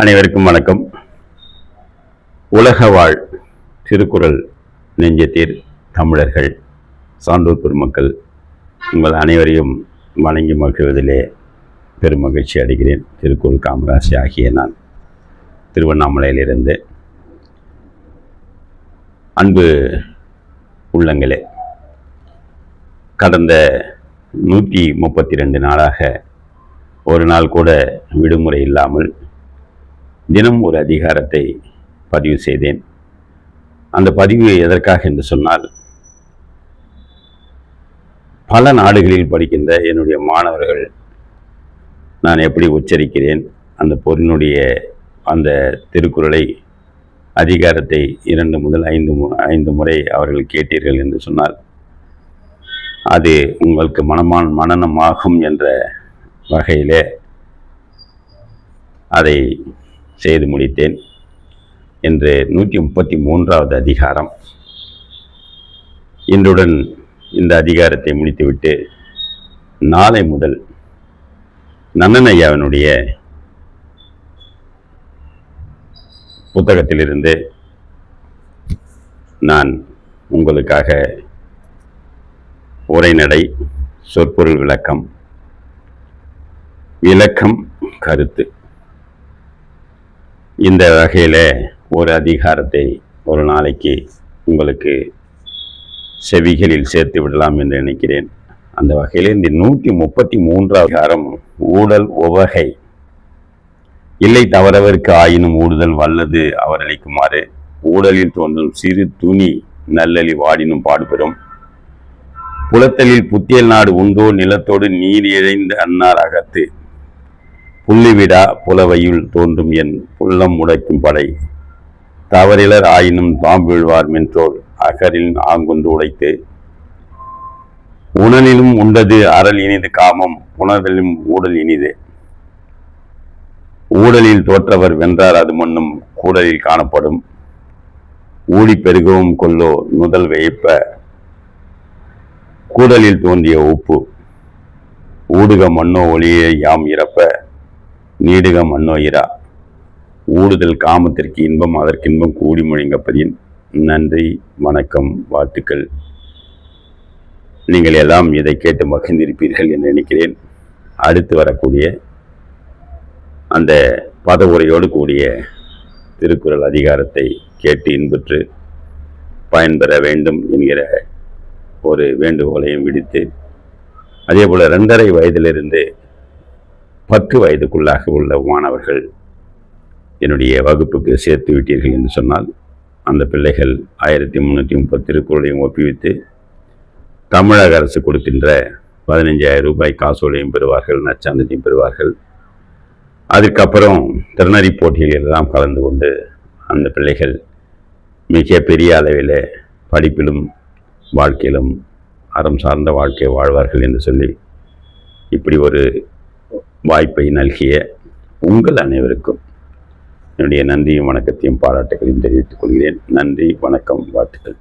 அனைவருக்கும் வணக்கம். உலக வாழ் திருக்குறள் நெஞ்சத்தீர் தமிழர்கள், சான்றோர் பெருமக்கள், உங்கள் அனைவரையும் வணங்கி மகிழ்வதிலே பெருமகிழ்ச்சி அடைகிறேன். திருக்குறள் காமராசி ஆகிய நான் திருவண்ணாமலையிலிருந்து. அன்பு உள்ளங்களே, கடந்த 132 நாளாக ஒரு நாள் கூட விடுமுறை இல்லாமல் தினம் ஒரு அதிகாரத்தை பதிவு செய்தேன். அந்த பதிவு எதற்காக என்று சொன்னால், பல நாடுகளில் படிக்கின்ற என்னுடைய மாணவர்கள் நான் எப்படி உச்சரிக்கிறேன், அந்த பொருளினுடைய அந்த திருக்குறளை அதிகாரத்தை 2 முதல் 5 முறை அவர்கள் கேட்டீர்கள் என்று சொன்னால் அது உங்களுக்கு மனனமாகும் என்ற வகையிலே அதை செய்து முடித்தேன். இன்று 133வது அதிகாரம். இன்றுடன் இந்த அதிகாரத்தை முடித்துவிட்டு நாளை முதல் நன்னன் ஐயாவினுடைய புத்தகத்திலிருந்து நான் உங்களுக்காக உரைநடை, சொற்பொருள் விளக்கம், கருத்து, இந்த வகையில் ஒரு அதிகாரத்தை ஒரு நாளைக்கு உங்களுக்கு செவிகளில் சேர்த்து விடலாம் என்று நினைக்கிறேன். அந்த வகையில் இந்த 133வது அதிகாரம் ஊடல் உவகை. இல்லை தவறவருக்கு ஆயினும் ஊடுதல் வல்லது அவர் அளிக்குமாறு, ஊடலில் தோன்றும் சிறு துணி நல்லலி வாடினும் பாடுபெறும், புலத்தலில் புத்தியல் நாடு உண்டோ நிலத்தோடு நீர் இழைந்த அன்னார் அகத்து, புள்ளிவிடா புலவையுள் தோன்றும் என் புல்லம் முடைக்கும் படை, தவறிலர் ஆயினும் தாம்பீழ்வார் மென்றோர் அகரில் ஆங்கொன்று உடைத்து, உணனிலும் உண்டது அறல் இனிது காமம், புணர்தலும் ஊடல் இனிது, ஊடலில் தோற்றவர் வென்றார் அது மண்ணும் கூடலில் காணப்படும், ஊடி பெருகவும் கொல்லோ நுதல் வேய்ப்ப, கூடலில் தோன்றிய உப்பு, ஊடுக மண்ணோ ஒளியை யாம் இறப்ப, நீடுக மண்ணோ இரா, ஊடுதல் காமத்திற்கு இன்பம் அதற்கின்பம் கூடி முழங்கப்பதின். நன்றி, வணக்கம், வாழ்த்துக்கள். நீங்கள் எல்லாம் இதை கேட்டு மகிழ்ந்திருப்பீர்கள் என்று நினைக்கிறேன். அடுத்து வரக்கூடிய அந்த பதவுரையோடு கூடிய திருக்குறள் அதிகாரத்தை கேட்டு இன்புற்று பயன்பெற வேண்டும் என்கிற ஒரு வேண்டுகோளையும் விடுத்து, அதே போல் 2.5 வயதிலிருந்து 10 வயதுக்குள்ளாக உள்ள மாணவர்கள் என்னுடைய வகுப்புக்கு சேர்த்து விட்டீர்கள் என்று சொன்னால், அந்த பிள்ளைகள் 1330 திருக்குறளையும் ஒப்புவித்து தமிழக அரசு கொடுக்கின்ற 15,000 ரூபாய் காசோலையும் பெறுவார்கள், நற்சான்றிதழையும் பெறுவார்கள். அதுக்கப்புறம் திறனறி போட்டிகளில் எல்லாம் கலந்து கொண்டு அந்த பிள்ளைகள் மிக பெரிய அளவில் படிப்பிலும் வாழ்க்கையிலும் அறம் சார்ந்த வாழ்க்கையை வாழ்வார்கள் என்று சொல்லி இப்படி ஒரு வாய்ப்பை நல்கிய உங்கள் அனைவருக்கும் என்னுடைய நன்றியும் வணக்கத்தையும் பாராட்டுகளையும் தெரிவித்துக் கொள்கிறேன். நன்றி, வணக்கம், வாழ்த்துக்கள்.